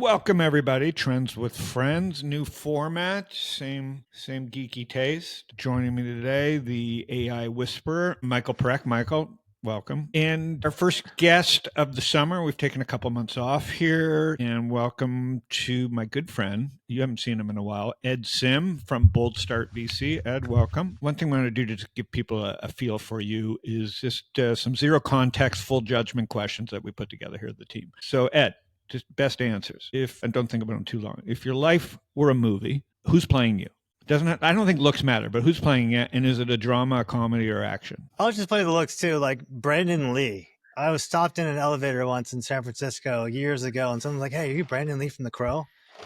Welcome everybody. Trends with Friends, new format, same geeky taste. Joining me today, the AI whisperer, Michael Parekh. Michael, welcome. And our first guest of the summer. We've taken a couple months off here, and welcome to my good friend. You haven't seen him in a while, Ed Sim from Boldstart VC. Ed, welcome. One thing I'm going to do to give people a feel for you is just some zero context, full judgment questions that we put together here at the team. So, Ed, just best answers. And don't think about them too long. If your life were a movie, who's playing you? I don't think looks matter, but who's playing it? And is it a drama, a comedy, or action? I'll just play the looks too, like Brandon Lee. I was stopped in an elevator once in San Francisco years ago, and someone's like, "Hey, are you Brandon Lee from The Crow?"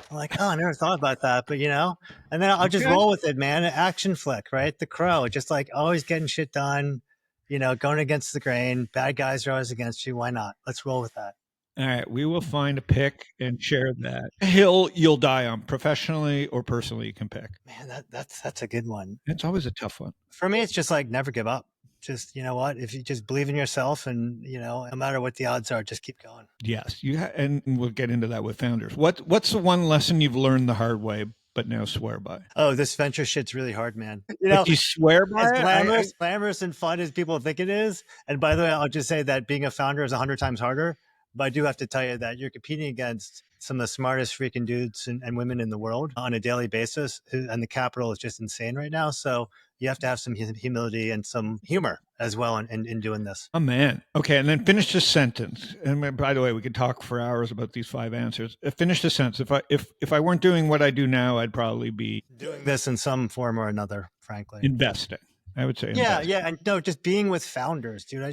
I'm like, "Oh, I never thought about that," but and then I'll just roll with it, man. An action flick, right? The Crow, just like always getting shit done, going against the grain. Bad guys are always against you. Why not? Let's roll with that. All right, we will find a pick and share that. Hill you'll die on, professionally or personally, you can pick. Man, that's a good one. It's always a tough one. For me, it's just like never give up. Just, if you just believe in yourself and, no matter what the odds are, just keep going. Yes, and we'll get into that with founders. What's the one lesson you've learned the hard way, but now swear by? Oh, this venture shit's really hard, man. But you swear by as glamorous and fun as people think it is. And by the way, I'll just say that being a founder is 100 times harder. But I do have to tell you that you're competing against some of the smartest freaking dudes and women in the world on a daily basis. And the capital is just insane right now. So you have to have some humility and some humor as well in doing this. Oh, man. Okay. And then finish the sentence. And by the way, we could talk for hours about these 5 answers. Finish the sentence. If I weren't doing what I do now, I'd probably be doing this in some form or another, frankly. Investing, I would say. Yeah. And no, just being with founders, dude.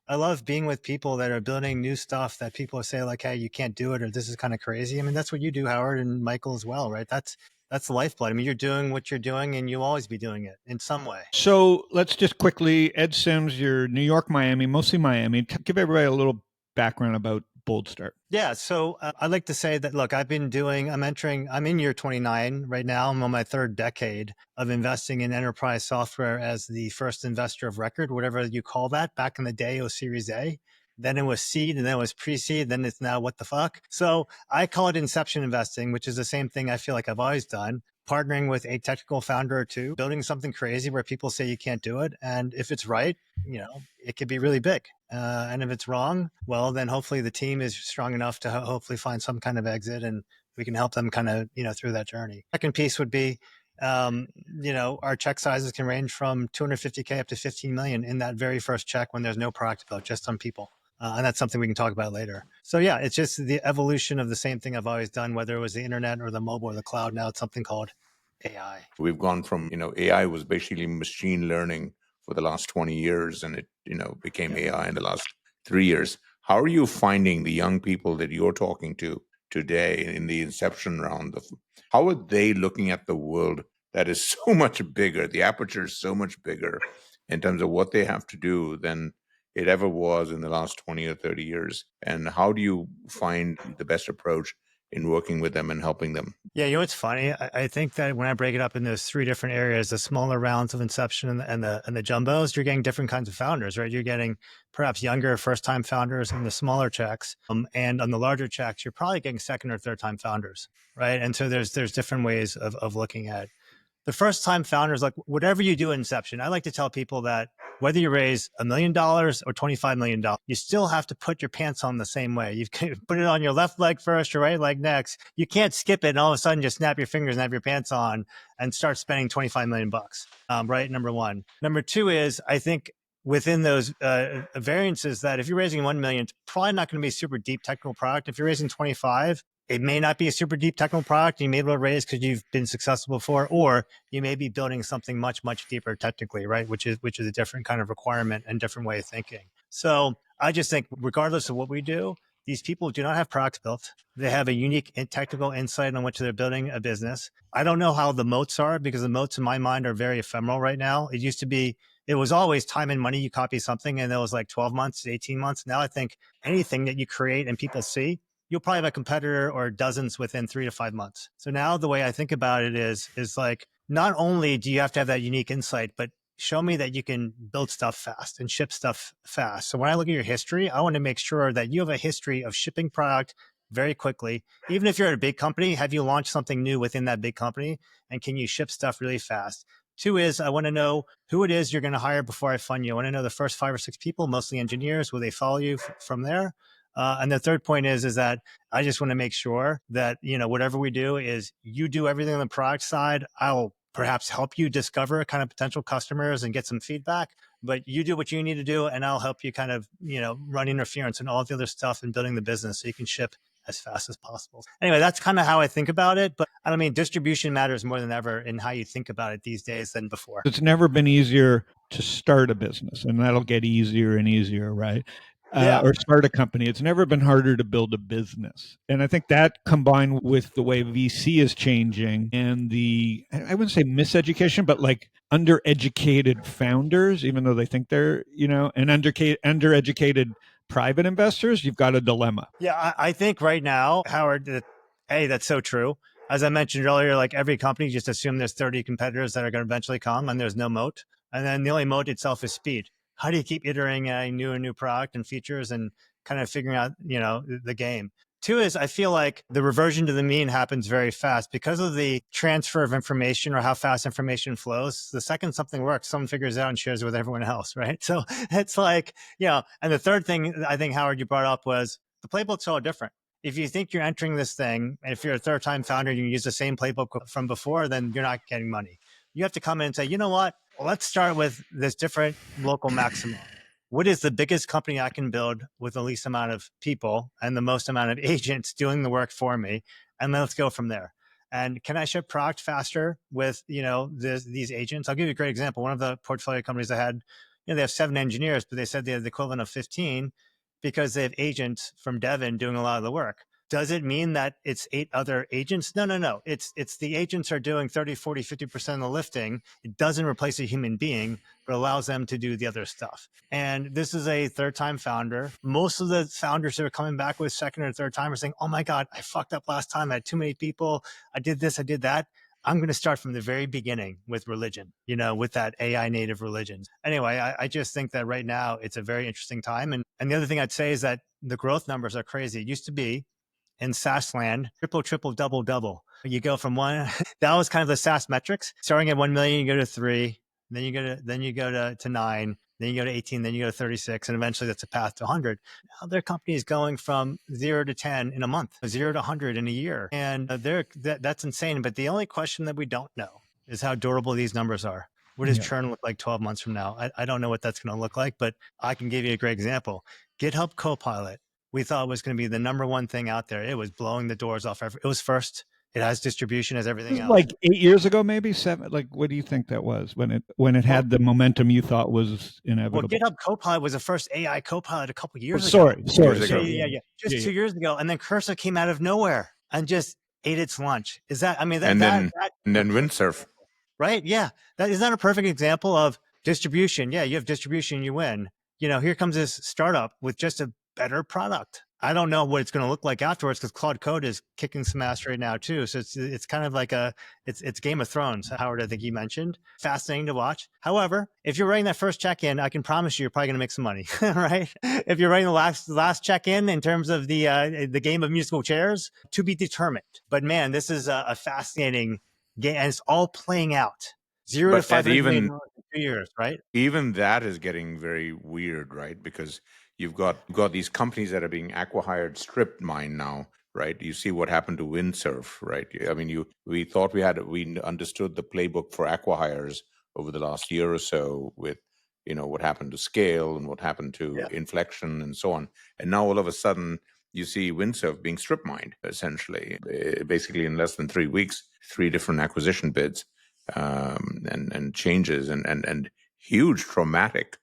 I love being with people that are building new stuff that people say like, "Hey, you can't do it," or "This is kind of crazy." I mean, that's what you do, Howard and Michael as well, right? That's the lifeblood. I mean, you're doing what you're doing and you'll always be doing it in some way. So let's just quickly, Ed Sims, you're New York, Miami, mostly Miami. Give everybody a little background about Boldstart. Yeah. So I'd like to say that, look, I'm in year 29 right now. I'm on my 3rd decade of investing in enterprise software as the first investor of record, whatever you call that. Back in the day, it was Series A. Then it was seed, and then it was pre-seed. Then it's now what the fuck. So I call it inception investing, which is the same thing I feel like I've always done. Partnering with a technical founder or two, building something crazy where people say you can't do it. And if it's right, it could be really big. And if it's wrong, well, then hopefully the team is strong enough to hopefully find some kind of exit and we can help them kind of, through that journey. Second piece would be, our check sizes can range from 250K up to 15 million in that very first check when there's no product about, just some people. And that's something we can talk about later. So yeah, it's just the evolution of the same thing I've always done, whether it was the internet or the mobile or the cloud. Now it's something called AI. We've gone from, AI was basically machine learning for the last 20 years and it, became AI in the last 3 years. How are you finding the young people that you're talking to today in the inception round? How are they looking at the world that is so much bigger? The aperture is so much bigger in terms of what they have to do than it ever was in the last 20 or 30 years. And how do you find the best approach in working with them and helping them? Yeah, it's funny. I think that when I break it up in those 3 different areas, the smaller rounds of inception and the jumbos, you're getting different kinds of founders, right? You're getting perhaps younger first-time founders in the smaller checks. And on the larger checks, you're probably getting second or third-time founders, right? And so there's different ways of looking at the first-time founders. Like whatever you do in inception, I like to tell people that whether you raise $1 million or $25 million, you still have to put your pants on the same way. You put it on your left leg first, your right leg next. You can't skip it and all of a sudden just snap your fingers and have your pants on and start spending 25 million bucks. Right. Number one. Number two is, I think within those variances that if you're raising 1 million, it's probably not going to be a super deep technical product. If you're raising 25, it may not be a super deep technical product. You may be able to raise because you've been successful before, or you may be building something much, much deeper technically, right? Which is a different kind of requirement and different way of thinking. So I just think regardless of what we do, these people do not have products built. They have a unique and technical insight on which they're building a business. I don't know how the moats are because the moats in my mind are very ephemeral right now. It was always time and money. You copy something and it was like 12 months, 18 months. Now I think anything that you create and people see, you'll probably have a competitor or dozens within 3 to 5 months. So now the way I think about it is like, not only do you have to have that unique insight, but show me that you can build stuff fast and ship stuff fast. So when I look at your history, I want to make sure that you have a history of shipping product very quickly. Even if you're at a big company, have you launched something new within that big company? And can you ship stuff really fast? 2 is I want to know who it is you're going to hire before I fund you. I want to know the first 5 or 6 people, mostly engineers. Will they follow you from there? And the third point is that I just want to make sure that, whatever we do is you do everything on the product side. I'll perhaps help you discover kind of potential customers and get some feedback, but you do what you need to do, and I'll help you kind of, run interference and all the other stuff and building the business so you can ship as fast as possible. Anyway, that's kind of how I think about it. But I mean, distribution matters more than ever in how you think about it these days than before. It's never been easier to start a business, and that'll get easier and easier, right? Or start a company. It's never been harder to build a business. And I think that combined with the way VC is changing and I wouldn't say miseducation, but like undereducated founders, even though they think they're, and undereducated private investors, you've got a dilemma. Yeah, I think right now, Howard, that's so true. As I mentioned earlier, like every company just assume there's 30 competitors that are going to eventually come and there's no moat. And then the only moat itself is speed. How do you keep iterating a new product and features and kind of figuring out, the game? 2 is I feel like the reversion to the mean happens very fast because of the transfer of information or how fast information flows. The second something works, someone figures it out and shares it with everyone else, right? So it's like, and the third thing I think, Howard, you brought up was the playbooks are all different. If you think you're entering this thing, and if you're a third-time founder, you use the same playbook from before, then you're not getting money. You have to come in and say, you know what? Let's start with this different local maximum. What is the biggest company I can build with the least amount of people and the most amount of agents doing the work for me? And then let's go from there. And can I ship product faster with, these agents? I'll give you a great example. One of the portfolio companies I had, they have 7 engineers, but they said they have the equivalent of 15 because they have agents from Devon doing a lot of the work. Does it mean that it's 8 other agents? No. It's the agents are doing 30, 40, 50% of the lifting. It doesn't replace a human being, but allows them to do the other stuff. And this is a third-time founder. Most of the founders that are coming back with second or third time are saying, oh my God, I fucked up last time. I had too many people. I did this, I did that. I'm going to start from the very beginning with religion, with that AI native religion. Anyway, I just think that right now it's a very interesting time. And the other thing I'd say is that the growth numbers are crazy. It used to be in SaaS land, triple, double. You go from 1, that was kind of the SaaS metrics. Starting at 1 million, you go to 3, then you go to 9, then you go to 18, then you go to 36, and eventually that's a path to 100. Now their company is going from 0 to 10 in a month, 0 to 100 in a year. And that's insane. But the only question that we don't know is how durable these numbers are. What does churn look like 12 months from now? I don't know what that's going to look like, but I can give you a great example. GitHub Copilot. We thought was going to be the number one thing out there. It was blowing the doors off. It was first. It has distribution as everything else. Like 8 years ago, maybe 7. Like, what do you think that was when it had the momentum you thought was inevitable? Well, GitHub Copilot was the first AI Copilot a couple of years ago. Sorry. Yeah. Just 2 years ago, and then Cursor came out of nowhere and just ate its lunch. Is that? I mean, and then Windsurf, right? Yeah, is that a perfect example of distribution? Yeah, you have distribution, you win. Here comes this startup with just a better product. I don't know what it's going to look like afterwards because Claude Code is kicking some ass right now too. So it's kind of like it's Game of Thrones, Howard, I think you mentioned. Fascinating to watch. However, if you're writing that first check-in, I can promise you're probably going to make some money, right? If you're writing the last check-in in terms of the game of musical chairs, to be determined. But man, this is a fascinating game, and it's all playing out. 0 to 500 million in 2 years, right? Even that is getting very weird, right? Because you've got these companies that are being acqui-hired, stripped mine now, right? You see what happened to Windsurf, right? I mean, we thought we understood the playbook for acqui-hires over the last year or so with, what happened to scale and what happened to inflection and so on. And now all of a sudden you see Windsurf being strip mined, essentially, basically in less than 3 weeks, 3 different acquisition bids, and changes and huge traumatic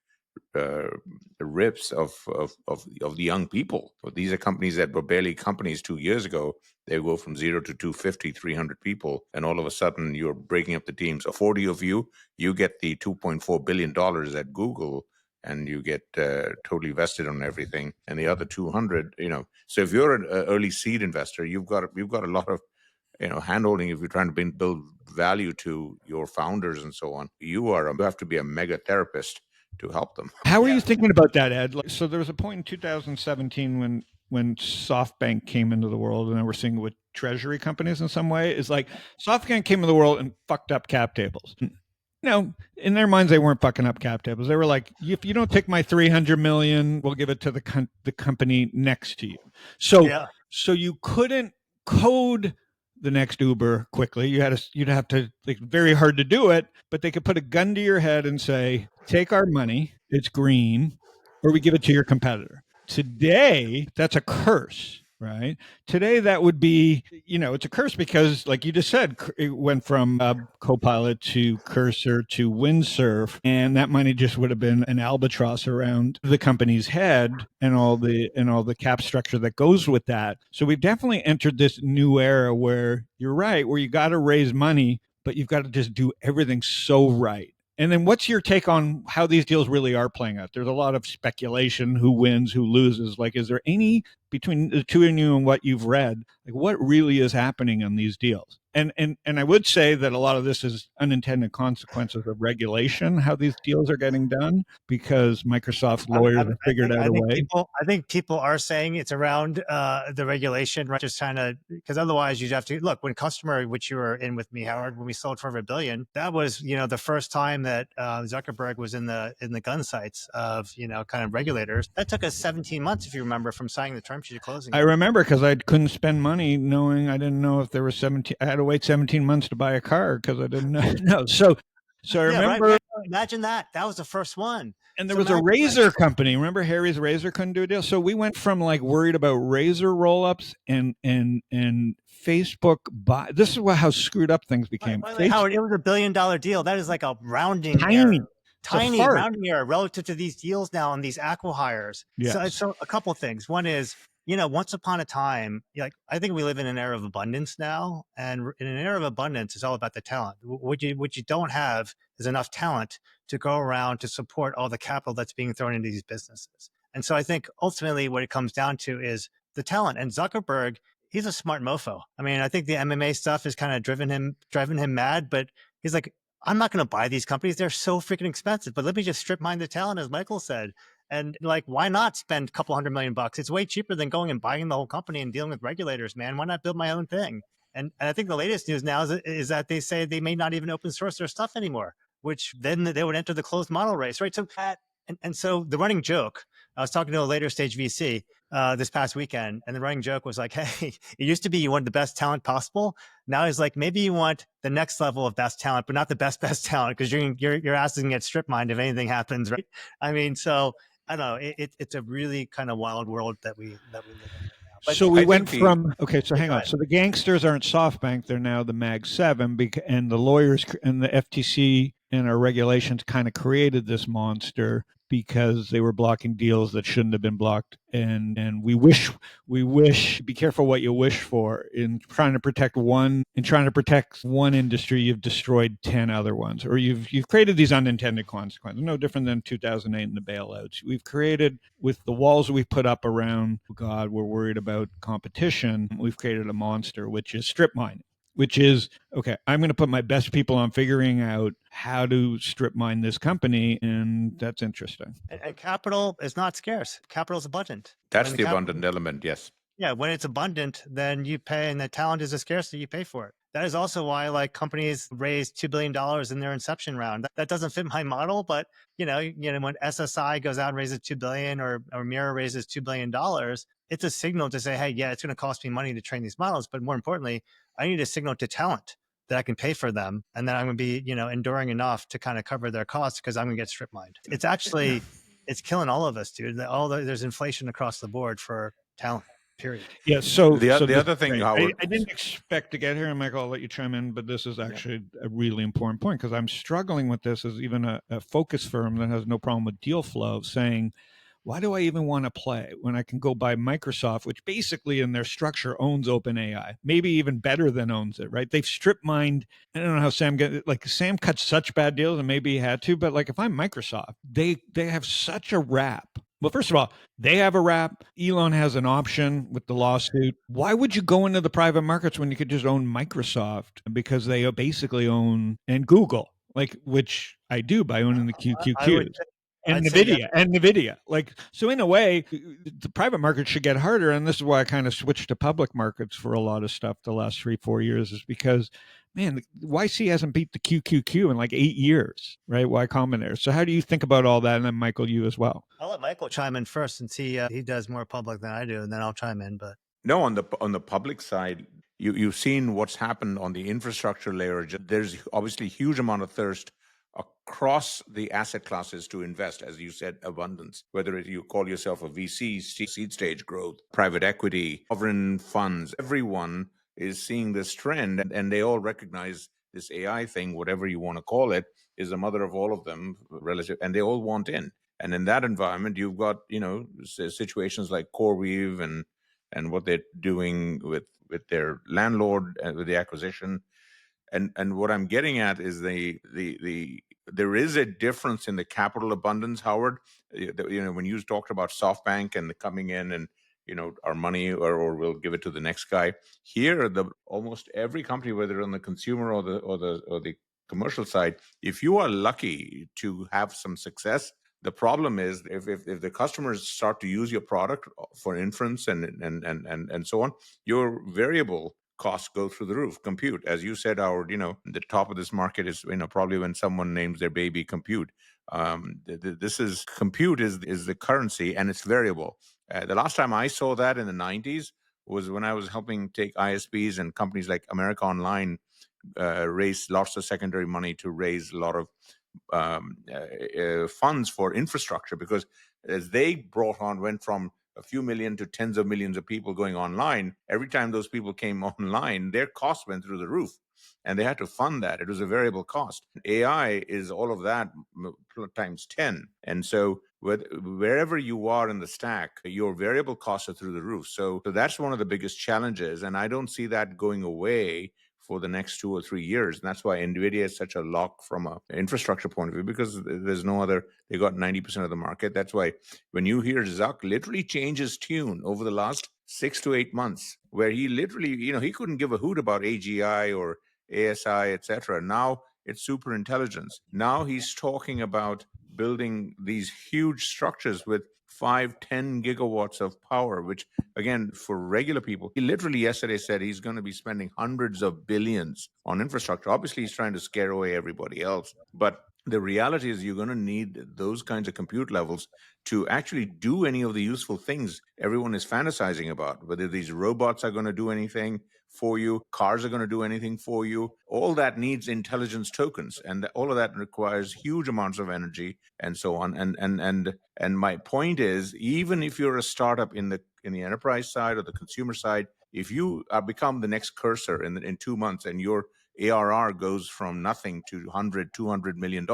rips of the young people. These are companies that were barely companies 2 years ago. They go from 0 to 250, 300 people, and all of a sudden you're breaking up the teams. So 40 of you get the $2.4 billion at Google, and you get totally vested on everything. And the other 200, So if you're an early seed investor, you've got a lot of hand-holding. If you're trying to build value to your founders and so on, you have to be a mega therapist to help them. How are you thinking about that, Ed? So there was a point in 2017 when when SoftBank came into the world, and now we're seeing it with treasury companies in some way, is like SoftBank came into the world and fucked up cap tables. In their minds, they weren't fucking up cap tables. They were like, if you don't take my 300 million, we'll give it to the company next to you. So you couldn't code the next Uber quickly. You'd have to, like, very hard to do it, but they could put a gun to your head and say, take our money, it's green, or we give it to your competitor. Today, that's a curse, right? Today, that would be, it's a curse because, like you just said, it went from Copilot to Cursor to Windsurf, and that money just would have been an albatross around the company's head and all the cap structure that goes with that. So we've definitely entered this new era where you're right, where you got to raise money, but you've got to just do everything so right. And then what's your take on how these deals really are playing out? There's a lot of speculation, who wins, who loses. Like, is there any, between the two of you and what you've read, like, what really is happening on these deals? And I would say that a lot of this is unintended consequences of regulation, how these deals are getting done, because Microsoft's lawyers have figured out a way. I think people are saying it's around the regulation, right? Just trying to, because otherwise you'd have to look, when Customer, which you were in with me, Howard, when we sold for over $1 billion, that was, the first time that Zuckerberg was in the gun sights of, kind of regulators. That took us 17 months, if you remember, from signing the term sheet to closing. I remember, because I couldn't spend money knowing, I didn't know if there was 17, I had to wait 17 months to buy a car because I didn't know. So I remember. Right. Imagine that. That was the first one. And there was a razor company. Remember, Harry's Razor couldn't do a deal. So we went from, like, worried about razor roll-ups and Facebook buy. This is how screwed up things became. Howard, it was $1 billion deal. That is like a rounding tiny rounding error relative to these deals now and these acqui-hires. Yes. So a couple of things. One is, once upon a time, I think we live in an era of abundance now, and in an era of abundance, it's all about the talent. What you don't have is enough talent to go around to support all the capital that's being thrown into these businesses. And so I think ultimately what it comes down to is the talent. And Zuckerberg, he's a smart mofo. I mean, I think the MMA stuff has kind of driving him mad, but he's like, I'm not going to buy these companies. They're so freaking expensive, but let me just strip mine the talent, as Michael said. And, like, why not spend a couple $100 million? It's way cheaper than going and buying the whole company and dealing with regulators, man. Why not build my own thing? And I think the latest news now is that they say they may not even open source their stuff anymore, which then they would enter the closed model race, right? So so the running joke, I was talking to a later stage VC this past weekend, and the running joke was like, hey, it used to be you wanted the best talent possible. Now he's like, maybe you want the next level of best talent, but not the best talent, because your ass doesn't get strip mined if anything happens, right? I mean, so I don't know. It's a really kind of wild world that we live in right now. But so we went from, hang on. So the gangsters aren't SoftBank. They're now the Mag 7, and the lawyers and the FTC and our regulations kind of created this monster because they were blocking deals that shouldn't have been blocked. And we wish, be careful what you wish for. In trying to protect one industry, you've destroyed 10 other ones, or you've created these unintended consequences, no different than 2008 and the bailouts. We've created, with the walls we put up around, we're worried about competition. We've created a monster, which is strip mining. Which is, okay, I'm going to put my best people on figuring out how to strip mine this company, and that's interesting. And capital is not scarce. Capital is abundant. That's the abundant element, yes. Yeah, when it's abundant, then you pay, and the talent is a scarcity, you pay for it. That is also why, like, companies raised $2 billion in their inception round. That doesn't fit my model, but when SSI goes out and raises $2 billion, or Mira raises $2 billion, it's a signal to say, hey, yeah, it's going to cost me money to train these models, but more importantly, I need a signal to talent that I can pay for them, and that I'm going to be, enduring enough to kind of cover their costs, because I'm going to get strip mined. It's actually, it's killing all of us, dude. There's inflation across the board for talent. Period. Yeah. So the other thing, Howard, I didn't expect to get here, and Michael, I'll let you chime in, but this is actually a really important point, because I'm struggling with this as even a focus firm that has no problem with deal flow, saying, why do I even want to play when I can go buy Microsoft, which basically in their structure owns OpenAI, maybe even better than owns it, right? They've strip mined. I don't know how Sam Sam cut such bad deals, and maybe he had to, but like, if I'm Microsoft, they have such a rap. Well, first of all, they have a wrap. Elon has an option with the lawsuit. Why would you go into the private markets when you could just own Microsoft? Because they basically own, and Google, which I do by owning the QQQs. and I'd say that. Nvidia. Like, so in a way, the private market should get harder, and this is why I kind of switched to public markets for a lot of stuff the last 3-4 years, is because, man, the YC hasn't beat the QQQ in like 8 years, right? Y Combinator. So how do you think about all that? And then Michael, you as well. I'll let Michael chime in first, since he does more public than I do, and then I'll chime in. But No, on the public side, you've seen what's happened on the infrastructure layer. There's obviously huge amount of thirst across the asset classes to invest, as you said, abundance. Whether you call yourself a VC, seed stage growth, private equity, sovereign funds, everyone is seeing this trend, and they all recognize this AI thing, whatever you want to call it, is the mother of all of them, relative, and they all want in. And in that environment, you've got situations like CoreWeave and what they're doing with their landlord and with the acquisition. And what I'm getting at is there is a difference in the capital abundance, Howard. When you talked about SoftBank and coming in and our money or we'll give it to the next guy. Here, almost every company, whether on the consumer or the commercial side, if you are lucky to have some success, the problem is if the customers start to use your product for inference and so on, your variable costs go through the roof. Compute, as you said, Howard, the top of this market is probably when someone names their baby compute. This is compute is the currency, and it's variable. The last time I saw that in the 90s was when I was helping take ISPs and companies like America Online raise lots of secondary money to raise a lot of funds for infrastructure, because as they went from a few million to tens of millions of people going online, every time those people came online, their costs went through the roof, and they had to fund that. It was a variable cost. AI is all of that times 10. And so wherever you are in the stack, your variable costs are through the roof. So that's one of the biggest challenges, and I don't see that going away for the next 2 or 3 years. And that's why Nvidia is such a lock from an infrastructure point of view, because there's no other. They got 90% of the market. That's why when you hear Zuck literally change his tune over the last 6 to 8 months, where he literally, he couldn't give a hoot about AGI or ASI, etc. Now it's super intelligence. Now he's talking about building these huge structures with 5-10 gigawatts of power, which again, for regular people, he literally yesterday said he's going to be spending hundreds of billions on infrastructure. Obviously, he's trying to scare away everybody else. But the reality is you're going to need those kinds of compute levels to actually do any of the useful things everyone is fantasizing about, whether these robots are going to do anything for you, cars are going to do anything for you. All that needs intelligence tokens, and all of that requires huge amounts of energy and so on. And my point is, even if you're a startup in the enterprise side or the consumer side, if you become the next Cursor in 2 months and your ARR goes from nothing to $100-200 million,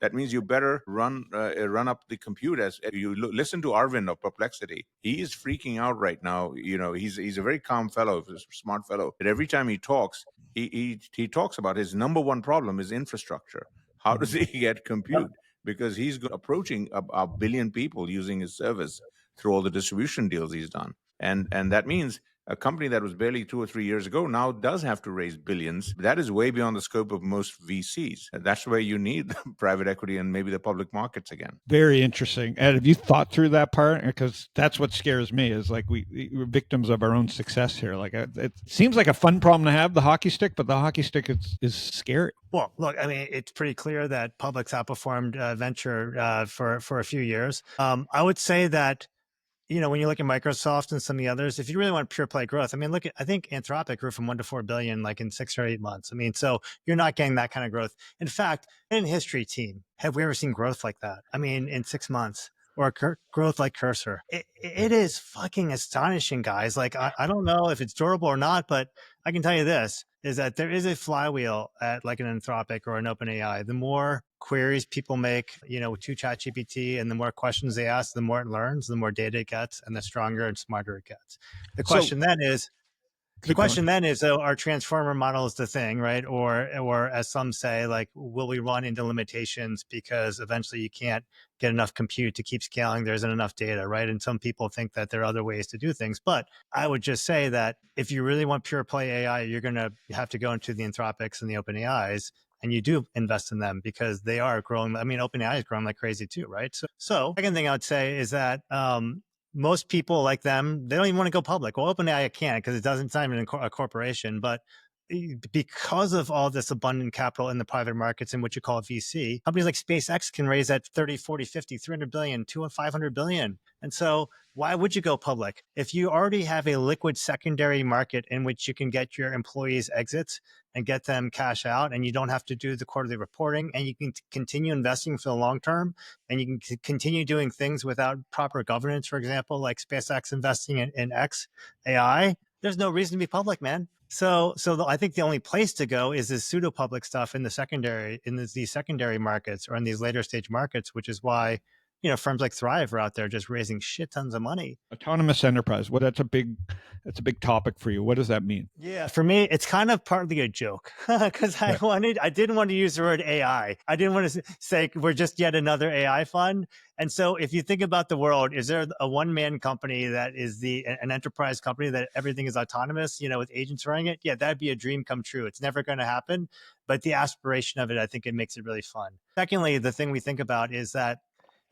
that means you better run up the compute. As you listen to Arvind of Perplexity, he is freaking out right now. He's a very calm fellow, a smart fellow. But every time he talks, he talks about his number one problem is infrastructure. How does he get compute? Because he's approaching a billion people using his service through all the distribution deals he's done. And that means a company that was barely 2 or 3 years ago now does have to raise billions. That is way beyond the scope of most VCs. And that's where you need private equity and maybe the public markets again. Very interesting. Ed, have you thought through that part? Because that's what scares me, is like we're victims of our own success here. Like it seems like a fun problem to have, the hockey stick, but the hockey stick is scary. Well, look, I mean, it's pretty clear that public's outperformed venture for a few years. I would say that, when you look at Microsoft and some of the others, if you really want pure play growth, I mean, I think Anthropic grew from 1 to 4 billion like in 6 or 8 months. I mean, so you're not getting that kind of growth. In fact, in history, team, have we ever seen growth like that? I mean, in 6 months, or growth like Cursor. It is fucking astonishing, guys. Like, I don't know if it's durable or not, but I can tell you this, is that there is a flywheel at like an Anthropic or an OpenAI. The more queries people make, to ChatGPT, and the more questions they ask, the more it learns, the more data it gets, and the stronger and smarter it gets. The question then is, so our transformer model is the thing, right? Or as some say, like, will we run into limitations because eventually you can't get enough compute to keep scaling? There isn't enough data, right? And some people think that there are other ways to do things. But I would just say that if you really want pure play AI, you're going to have to go into the Anthropics and the OpenAIs, and you do invest in them because they are growing. I mean, OpenAI is growing like crazy too, right? So second thing I would say is that most people like them, they don't even want to go public. Well, OpenAI can't because it's not even a corporation, but because of all this abundant capital in the private markets in what you call VC, companies like SpaceX can raise at 30, 40, 50, 300 billion, 200, 500 billion. And so why would you go public? If you already have a liquid secondary market in which you can get your employees exits and get them cash out, and you don't have to do the quarterly reporting, and you can continue investing for the long term, and you can continue doing things without proper governance, for example, like SpaceX investing in X AI, there's no reason to be public, man. So I think the only place to go is this pseudo public stuff in the secondary, in these secondary markets or in these later stage markets, which is why, firms like Thrive are out there just raising shit tons of money. Autonomous enterprise. Well, that's a big topic for you. What does that mean? Yeah, for me, it's kind of partly a joke because I didn't want to use the word AI. I didn't want to say we're just yet another AI fund. And so if you think about the world, is there a one-man company that is an enterprise company that everything is autonomous, with agents running it? Yeah, that'd be a dream come true. It's never going to happen. But the aspiration of it, I think it makes it really fun. Secondly, the thing we think about is that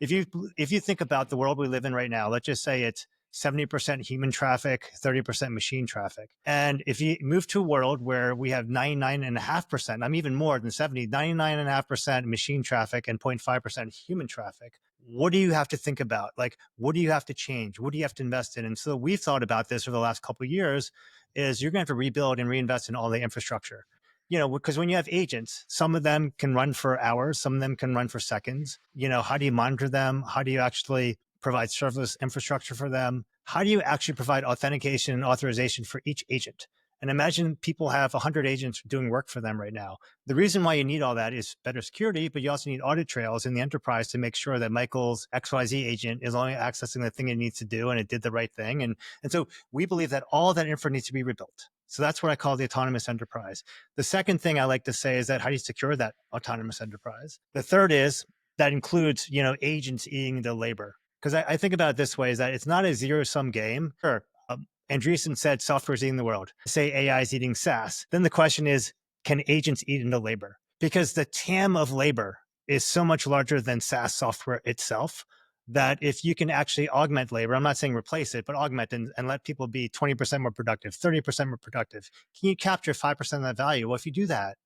if you think about the world we live in right now, let's just say it's 70% human traffic, 30% machine traffic. And if you move to a world where we have 99.5%, I'm even more than 70, 99.5% machine traffic and 0.5% human traffic, what do you have to think about? Like, what do you have to change? What do you have to invest in? And so we've thought about this for the last couple of years is you're going to have to rebuild and reinvest in all the infrastructure. Because when you have agents, some of them can run for hours, some of them can run for seconds. How do you monitor them? How do you actually provide serverless infrastructure for them? How do you actually provide authentication and authorization for each agent? And imagine people have 100 agents doing work for them right now. The reason why you need all that is better security, but you also need audit trails in the enterprise to make sure that Michael's XYZ agent is only accessing the thing it needs to do and it did the right thing. And so we believe that all that infra needs to be rebuilt. So that's what I call the autonomous enterprise. The second thing I like to say is that how do you secure that autonomous enterprise? The third is that includes, agents eating the labor. Because I think about it this way, is that it's not a zero-sum game. Sure, Andreessen said software is eating the world. Say AI is eating SaaS. Then the question is, can agents eat into labor? Because the TAM of labor is so much larger than SaaS software itself that if you can actually augment labor, I'm not saying replace it, but augment and let people be 20% more productive, 30% more productive, can you capture 5% of that value? Well, if you do that,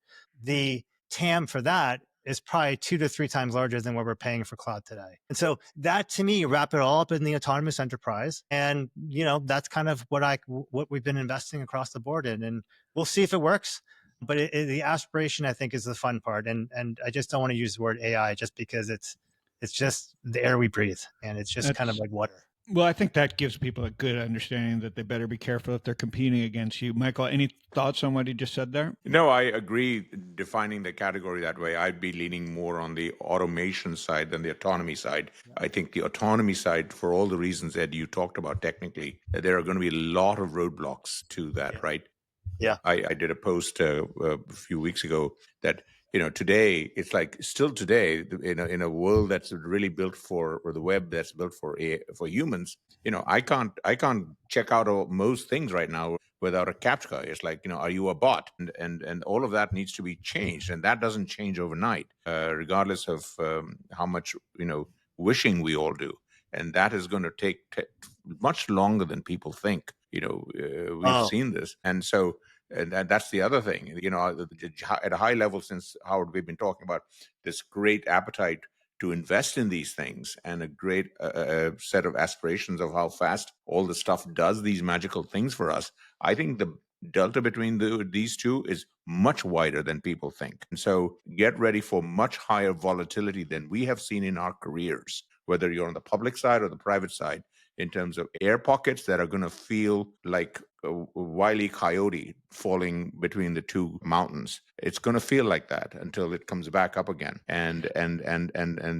the TAM for that is probably 2 to 3 times larger than what we're paying for cloud today. And so that, to me, wrap it all up in the autonomous enterprise. And, that's kind of what we've been investing across the board in. And we'll see if it works. But the aspiration, I think, is the fun part. And I just don't want to use the word AI just because it's just the air we breathe. And it's just kind of like water. Well, I think that gives people a good understanding that they better be careful if they're competing against you. Michael, any thoughts on what he just said there? No, I agree. Defining the category that way, I'd be leaning more on the automation side than the autonomy side. I think the autonomy side, for all the reasons that you talked about technically, there are going to be a lot of roadblocks to that, right? Yeah. I did a post a few weeks ago that today it's like still today in a world that's really built or the web that's built for humans. I can't check out most things right now without a CAPTCHA. It's like, are you a bot? And all of that needs to be changed, and that doesn't change overnight, regardless of how much wishing we all do. And that is going to take much longer than people think. We've seen this, and so. And that's the other thing, at a high level, since Howard, we've been talking about this great appetite to invest in these things and a great set of aspirations of how fast all the stuff does these magical things for us. I think the delta between these two is much wider than people think. And so get ready for much higher volatility than we have seen in our careers, whether you're on the public side or the private side, in terms of air pockets that are going to feel like a Wile E. Coyote falling between the two mountains. It's going to feel like that until it comes back up again. And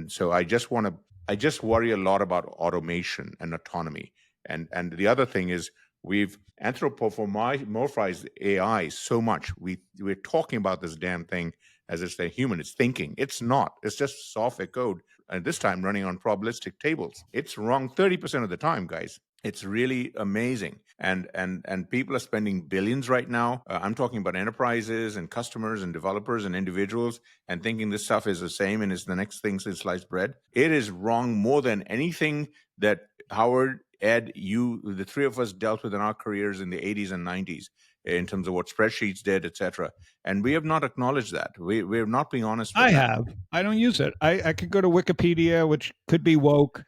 so I just worry a lot about automation and autonomy. And the other thing is we've anthropomorphized AI so much. We're talking about this damn thing as it's a human. It's thinking. It's not. It's just software code. And this time running on probabilistic tables. It's wrong 30% of the time, guys. It's really amazing. And people are spending billions right now. I'm talking about enterprises and customers and developers and individuals and thinking this stuff is the same and is the next thing since sliced bread. It is wrong more than anything that Howard, Ed, you, the three of us dealt with in our careers in the 80s and 90s in terms of what spreadsheets did, etc. And we have not acknowledged that. We're not being honest with I that. have. I don't use it. I could go to Wikipedia, which could be woke.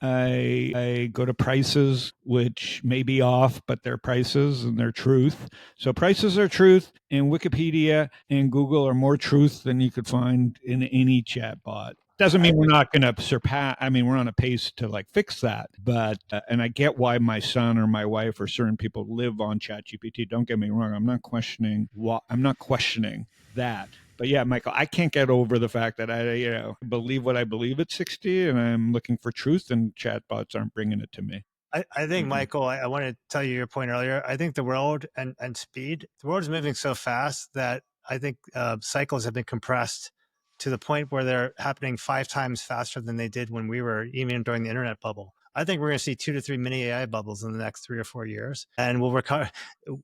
I go to prices, which may be off, but they're prices and they're truth. So prices are truth, and Wikipedia and Google are more truth than you could find in any chatbot. Doesn't mean we're not going to surpass. I mean, we're on a pace to like fix that, but and I get why my son or my wife or certain people live on ChatGPT. Don't get me wrong. I'm not questioning what. I'm not questioning that. But yeah, Michael, I can't get over the fact that I believe what I believe at 60, and I'm looking for truth, and chatbots aren't bringing it to me. I think, Michael, I want to tell you your point earlier. I think the world and speed, the world is moving so fast that I think cycles have been compressed to the point where they're happening 5 times faster than they did when we were even during the internet bubble. I think we're going to see 2 to 3 mini AI bubbles in the next 3 or 4 years, and we'll recover.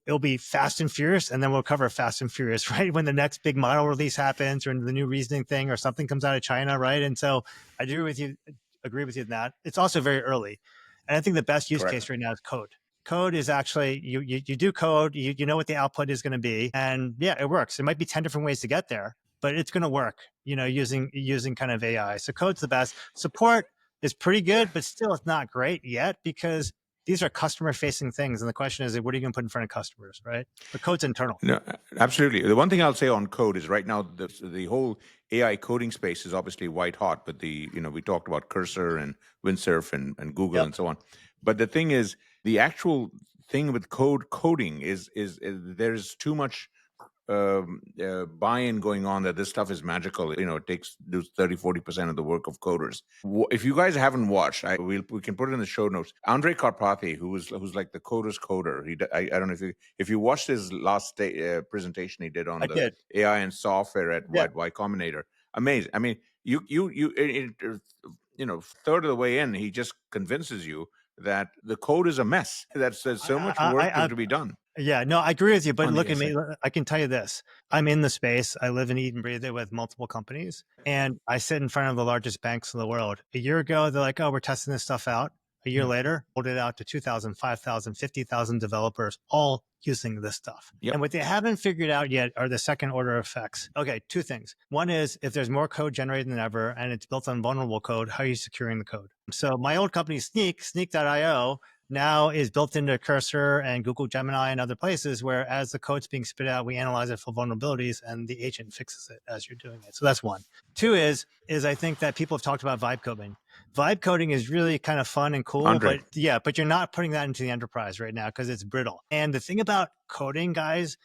It'll be fast and furious, and then we'll cover fast and furious, right? When the next big model release happens, or the new reasoning thing, or something comes out of China, right? And so I do agree with you in that. It's also very early, and I think the best use case right now is code. Code is actually you do code, you know what the output is going to be, and yeah, it works. It might be 10 different ways to get there, but it's going to work. Using kind of AI. So code's the best. Support is pretty good, but still it's not great yet because these are customer facing things. And the question is, what are you going to put in front of customers, right? But code's internal. No, absolutely. The one thing I'll say on code is right now the whole AI coding space is obviously white hot, but we talked about Cursor and Windsurf and Google and so on. But the thing is, the actual thing with coding is there's too much buy-in going on that this stuff is magical. It takes 30-40% of the work of coders. If you guys haven't watched, we can put it in the show notes. Andrej Karpathy, who's like the coder's coder. I don't know if you watched his last presentation he did on AI and software at Y Combinator. Amazing. I mean, third of the way in, he just convinces you that the code is a mess. There's so much work to be done. Yeah, no, I agree with you. But look at me. I can tell you this. I'm in the space. I live and eat and breathe it with multiple companies. And I sit in front of the largest banks in the world. A year ago, they're like, oh, we're testing this stuff out. A year later, rolled it out to 2,000, 5,000, 50,000 developers, all using this stuff. Yep. And what they haven't figured out yet are the second order effects. Okay, 2 things. One is if there's more code generated than ever and it's built on vulnerable code, how are you securing the code? So my old company, Sneak.io, now is built into Cursor and Google Gemini and other places where as the code's being spit out, we analyze it for vulnerabilities and the agent fixes it as you're doing it. So that's one. 2 is I think that people have talked about vibe coding. Vibe coding is really kind of fun and cool, but you're not putting that into the enterprise right now because it's brittle. And the thing about coding, guys,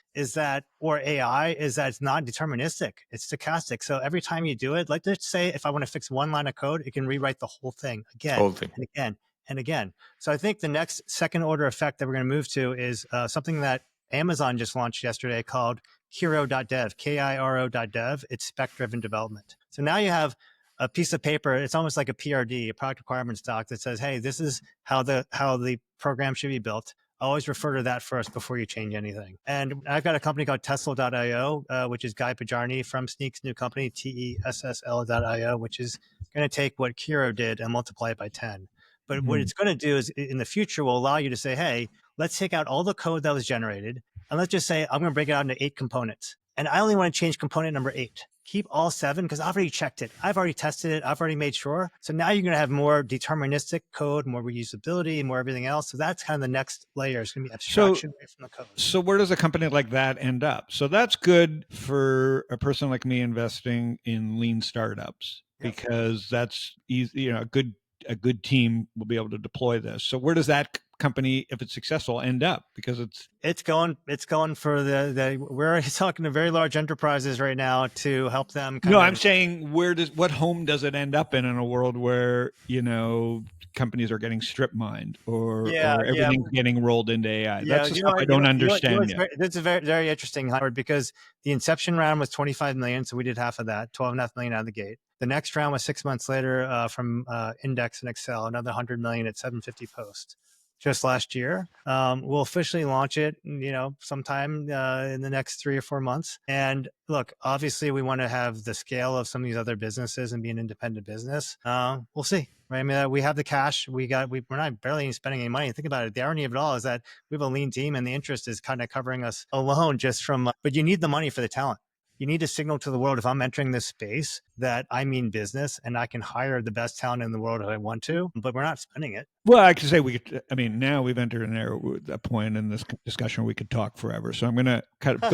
or AI is that it's not deterministic. It's stochastic. So every time you do it, like let's say if I want to fix one line of code, it can rewrite the whole thing again and again and again. So I think the next second order effect that we're going to move to is something that Amazon just launched yesterday called Kiro.dev, Kiro.dev. It's spec-driven development. So now you have a piece of paper. It's almost like a PRD, a product requirements doc that says, hey, this is how the program should be built. Always refer to that first before you change anything. And I've got a company called Tesla.io, which is Guy Pajarny from Sneak's new company, TESSL.io, which is going to take what Kiro did and multiply it by 10. But what it's going to do is in the future will allow you to say, hey, let's take out all the code that was generated. And let's just say, I'm going to break it out into 8 components. And I only want to change component number 8. Keep all 7 because I've already checked it. I've already tested it. I've already made sure. So now you're going to have more deterministic code, more reusability, more everything else. So that's kind of the next layer. It's going to be abstraction away from the code. So where does a company like that end up? So that's good for a person like me investing in lean startups because that's easy. A good team will be able to deploy this. So where does that company, if it's successful, end up? Because it's going for we're talking to very large enterprises right now to help them. I'm saying what home does it end up in a world where companies are getting strip mined or everything's getting rolled into AI? That's the stuff I don't understand yet. This is very, very interesting, Howard, because the inception round was 25 million, so we did half of that, 12.5 million out of the gate. The next round was 6 months later from Index and Excel, another 100 million at 750 post. just last year. We'll officially launch it, sometime in the next 3 or 4 months. And look, obviously, we want to have the scale of some of these other businesses and be an independent business. We'll see. Right? I mean, we have the cash. We're not barely even spending any money. Think about it. The irony of it all is that we have a lean team, and the interest is kind of covering us alone just from. But you need the money for the talent. You need to signal to the world, if I'm entering this space, that I mean business and I can hire the best talent in the world if I want to, but we're not spending it. Well, I could say now we've entered a point in this discussion where we could talk forever. So I'm going to kind of go